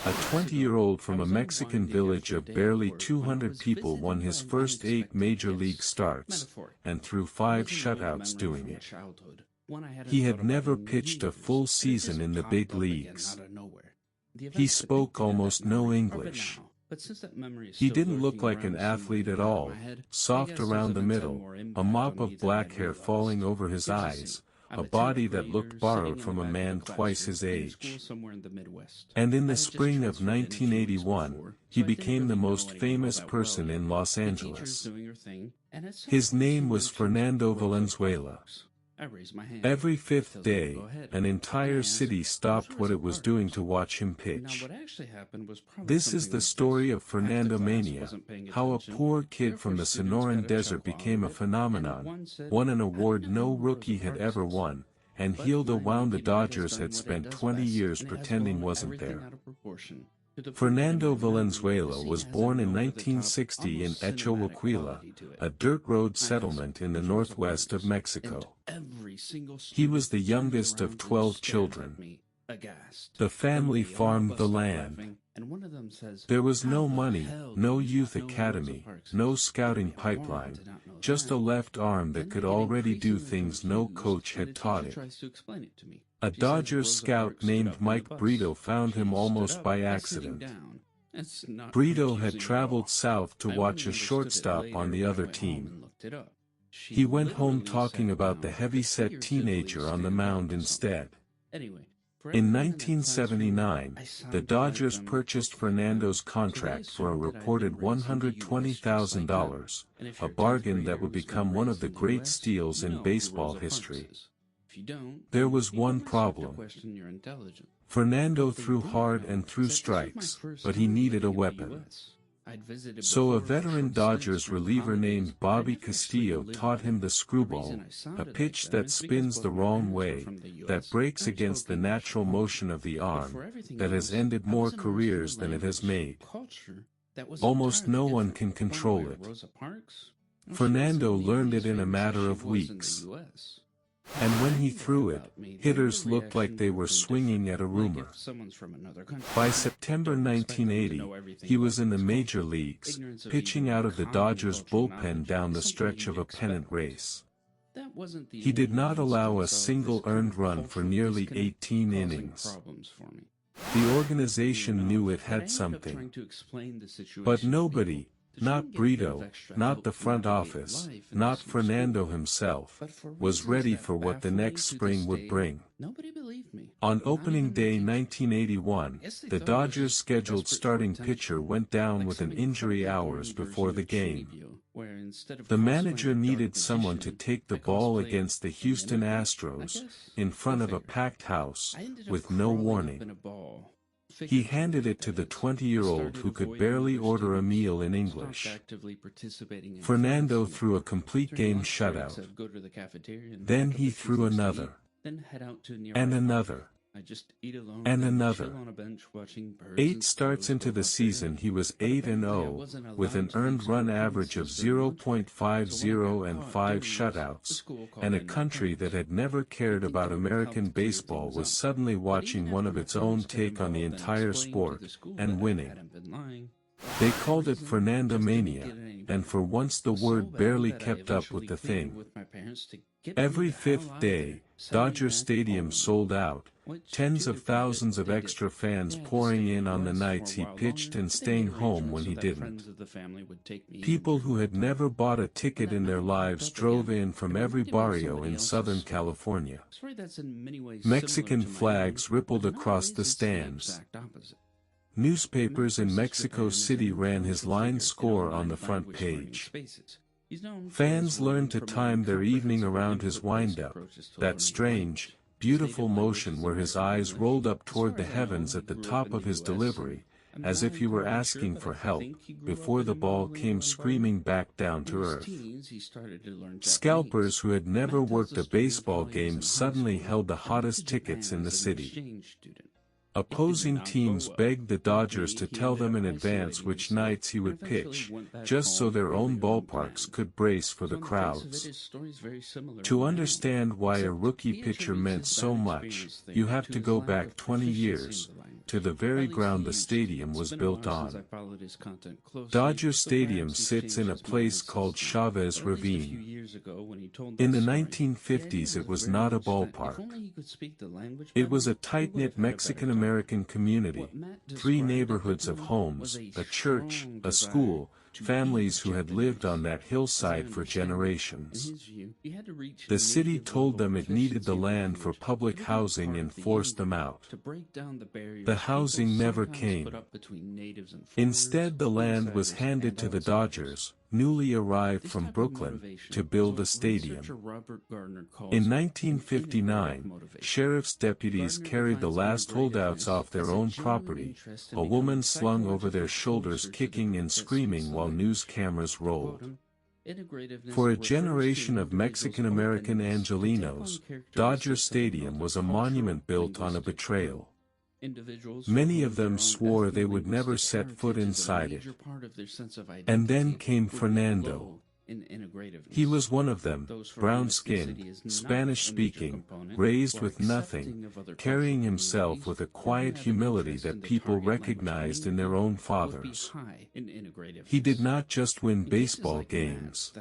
A 20-year-old from a Mexican village of barely 200 people won his first 8 major league starts, and threw 5 shutouts doing it. He had never pitched a full season in the big leagues. He spoke almost no English. He didn't look like an athlete at all, soft around the middle, a mop of black hair falling over his eyes, a body that looked borrowed from a man twice his age. And in the spring of 1981, he became the most famous person in Los Angeles. His name was Fernando Valenzuela. Every 5th day, an entire city stopped what it was doing to watch him pitch. This is the story of Fernandomania, how a poor kid from the Sonoran Desert became a phenomenon, won an award no rookie had ever won, and healed a wound the Dodgers had spent 20 years pretending wasn't there. Fernando Valenzuela was born in 1960 in Echoaquila, a dirt road settlement in the northwest of Mexico. He was the youngest of 12 children. The family farmed the land. There was no money, no youth academy, no scouting pipeline, just a left arm that could already do things no coach had taught it. A Dodgers scout named Mike Brito found him almost by accident. Brito had traveled south to watch a shortstop on the other team. He went home talking about the heavy-set teenager on the mound instead. In 1979, the Dodgers purchased Fernando's contract for a reported $120,000, a bargain that would become one of the great steals in baseball history. There was one problem. Fernando threw hard and threw strikes, but he needed a weapon. So a veteran Dodgers reliever named Bobby Castillo taught him the screwball, a pitch that spins the wrong way, that breaks against the natural motion of the arm, that has ended more careers than it has made. Almost no one can control it. Fernando learned it in a matter of weeks. And when he threw it, hitters looked like they were swinging at a rumor. By September 1980, he was in the major leagues, pitching out of the Dodgers bullpen down the stretch of a pennant race. He did not allow a single earned run for nearly 18 innings. The organization knew it had something. But nobody, not Brito, not the front office, not Fernando himself, was ready for what the next spring would bring. On opening day 1981, the Dodgers' scheduled starting pitcher went down with an injury hours before the game. The manager needed someone to take the ball against the Houston Astros, in front of a packed house, with no warning. He handed it to the 20-year-old who could barely order a meal in English. Fernando threw a complete game shutout. Then he threw another. And another. And another. 8 starts into the season he was 8-0, with an earned run average of 0.50 and 5 shutouts, and a country that had never cared about American baseball was suddenly watching one of its own take on the entire sport, and winning. They called it Fernandomania, and for once the word barely kept up with the thing. Every 5th day, Dodger Stadium sold out, tens of thousands of extra fans pouring in on the nights he pitched and staying home when he didn't. People who had never bought a ticket in their lives drove in from every barrio in Southern California. Mexican flags rippled across the stands. Newspapers in Mexico City ran his line score on the front page. Fans learned to time their evening around his windup, that strange, beautiful motion where his eyes rolled up toward the heavens at the top of his delivery, as if he were asking for help, before the ball came screaming back down to earth. Scalpers who had never worked a baseball game suddenly held the hottest tickets in the city. Opposing teams begged the Dodgers to tell them in advance which nights he would pitch, just so their own ballparks could brace for the crowds. To understand why a rookie pitcher meant so much, you have to go back 20 years, to the very ground the stadium was built on. Dodger Stadium sits in a place called Chavez Ravine. In the 1950s it was not a ballpark. It was a tight-knit Mexican-American community, 3 neighborhoods of homes, a church, a school, families who had lived on that hillside for generations. The city told them it needed the land for public housing and forced them out. The housing never came. Instead, the land was handed to the Dodgers, newly arrived from Brooklyn, to build a stadium. In 1959, sheriff's deputies carried the last holdouts off their own property, a woman slung over their shoulders kicking and screaming while news cameras rolled. For a generation of Mexican-American Angelenos, Dodger Stadium was a monument built on a betrayal. Many of them swore they would never set foot inside it. And then came Fernando. He was one of them, brown-skinned, Spanish-speaking, raised with nothing, carrying himself with a quiet humility that people recognized in their own fathers. He did not just win baseball games.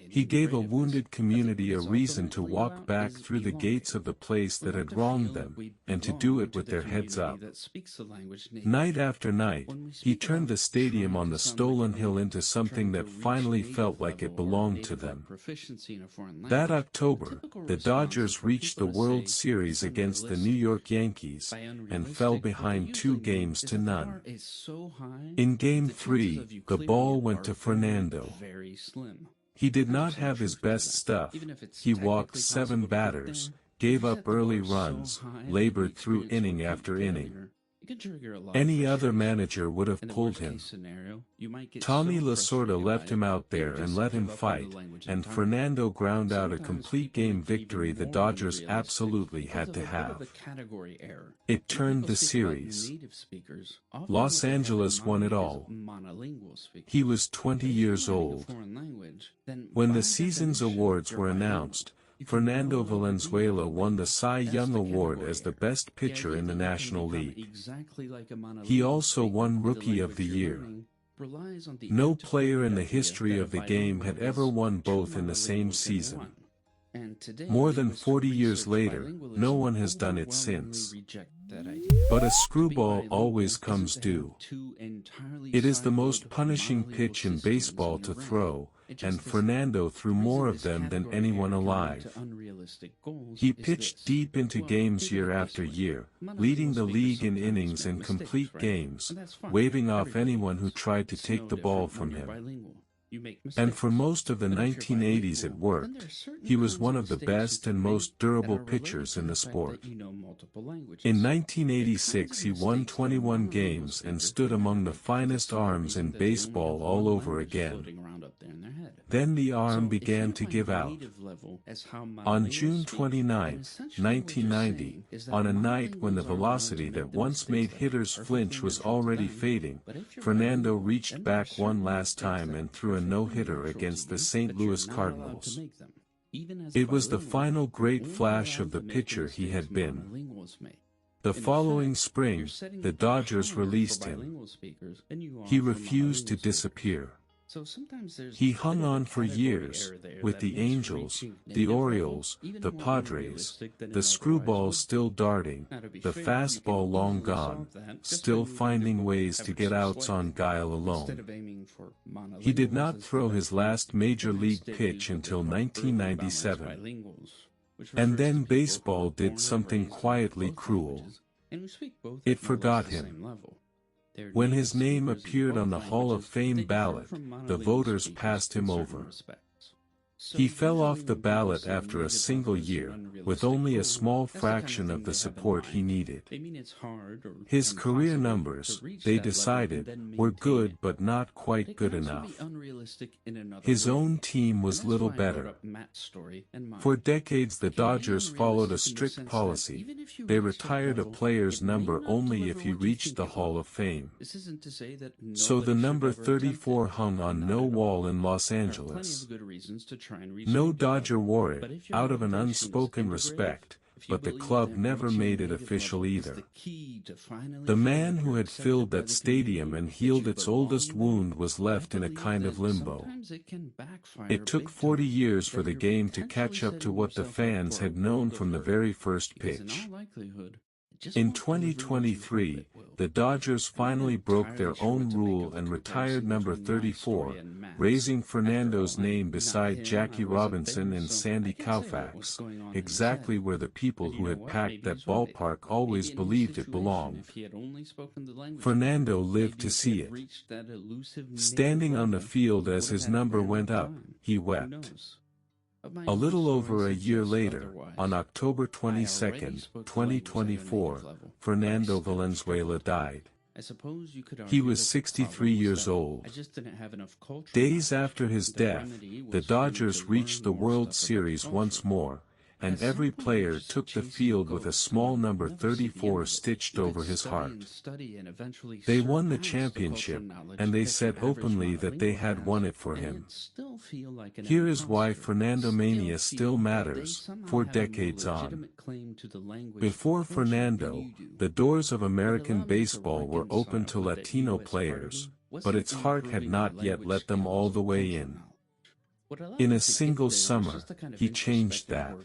He gave a wounded community a reason to walk back through the gates of the place that had wronged them, and to do it with their heads up. Night after night, he turned the stadium on the stolen hill into something that finally felt like it belonged to them. That October, the Dodgers reached the World Series against the New York Yankees, and fell behind 2-0. In Game 3, the ball went to Fernando. He did not have his best stuff. He walked 7 batters, gave up early runs, labored through inning after inning. Any other manager would have pulled him. Tommy Lasorda left him out there and let him fight, and Fernando ground out a complete game victory the Dodgers absolutely had to have. It turned the series. Los Angeles won it all. He was 20 years old. When the season's awards were announced, Fernando Valenzuela won the Cy Young Award as the best pitcher in the National League. He also won Rookie of the Year. No player in the history of the game had ever won both in the same season. More than 40 years later, no one has done it since. But a screwball always comes due. It is the most punishing pitch in baseball to throw, and Fernando threw more of them than anyone alive. He pitched deep into games year after year, leading the league in innings and complete games, waving off anyone who tried to take the ball from him. And for most of the 1980s it worked. He was one of the best and most durable pitchers in the sport. In 1986 he won 21 games and stood among the finest arms in baseball all over again. Then the arm began to give out. On June 29, 1990, on a night when the velocity that once made hitters flinch was already fading, Fernando reached back one last time and threw a no-hitter against the St. Louis Cardinals. It was the final great flash of the pitcher he had been. The following spring, the Dodgers released him. He refused to disappear. He hung on for years, with the Angels, the Orioles, the Padres, the screwball still darting, the fastball long gone, still finding ways to get outs on guile alone. He did not throw his last major league pitch until 1997. And then baseball did something quietly cruel. It forgot him. When his name appeared on the Hall of Fame ballot, the voters passed him over. He fell off the ballot after a single year, with only a small fraction of the support he needed. His career numbers, they decided, were good but not quite good enough. His own team was little better. For decades the Dodgers followed a strict policy. They retired a player's number only if he reached the Hall of Fame. So the number 34 hung on no wall in Los Angeles. No Dodger wore it, out of an unspoken respect, but the club never made it official either. The man who had filled that stadium and healed its oldest wound was left in a kind of limbo. It took 40 years for the game to catch up to what the fans had known from the very first pitch. In 2023, the Dodgers finally broke their own rule and retired number 34, raising Fernando's name beside Jackie Robinson and Sandy Koufax, exactly where the people who had packed that ballpark always believed it belonged. Fernando lived to see it. Standing on the field as his number went up, he wept. A little over a year later, on October 22, 2024, Fernando Valenzuela died. He was 63 years old. Days after his death, the Dodgers reached the World Series once more, and every player took the field with a small number 34 stitched over his heart. They won the championship, and they said openly that they had won it for him. Here is why Fernandomania still matters, 4 decades on. Before Fernando, the doors of American baseball were open to Latino players, but its heart had not yet let them all the way in. In a single summer, he changed that.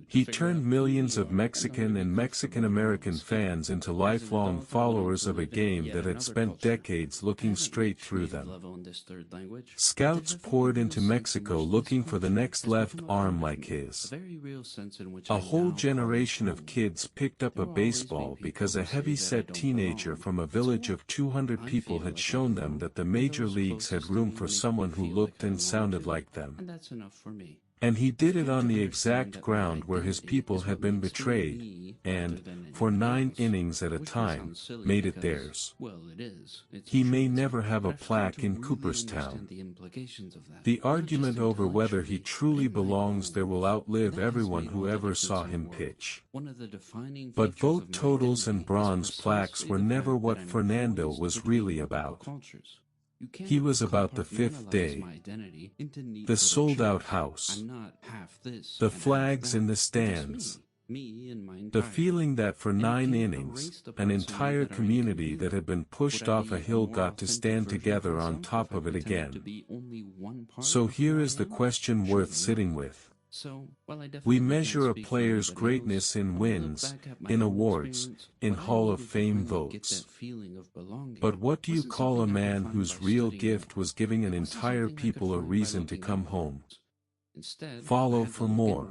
He turned millions of Mexican and Mexican-American fans into lifelong followers of a game that had spent decades looking straight through them. Scouts poured into Mexico looking for the next left arm like his. A whole generation of kids picked up a baseball because a heavy-set teenager from a village of 200 people had shown them that the major leagues had room for someone who looked and sounded like them. And he did it on the exact ground where his people had been betrayed, and, for 9 innings at a time, made it theirs. He may never have a plaque in Cooperstown. The argument over whether he truly belongs there will outlive everyone who ever saw him pitch. But vote totals and bronze plaques were never what Fernando was really about. He was about the 5th day, the sold-out house, the flags in the stands, the feeling that for 9 innings, an entire community that had been pushed off a hill got to stand together on top of it again. So here is the question worth sitting with. We measure a player's greatness in wins, in awards, in Hall of Fame votes. But what do you call a man whose real gift was giving an entire people a reason to come home? Follow for more.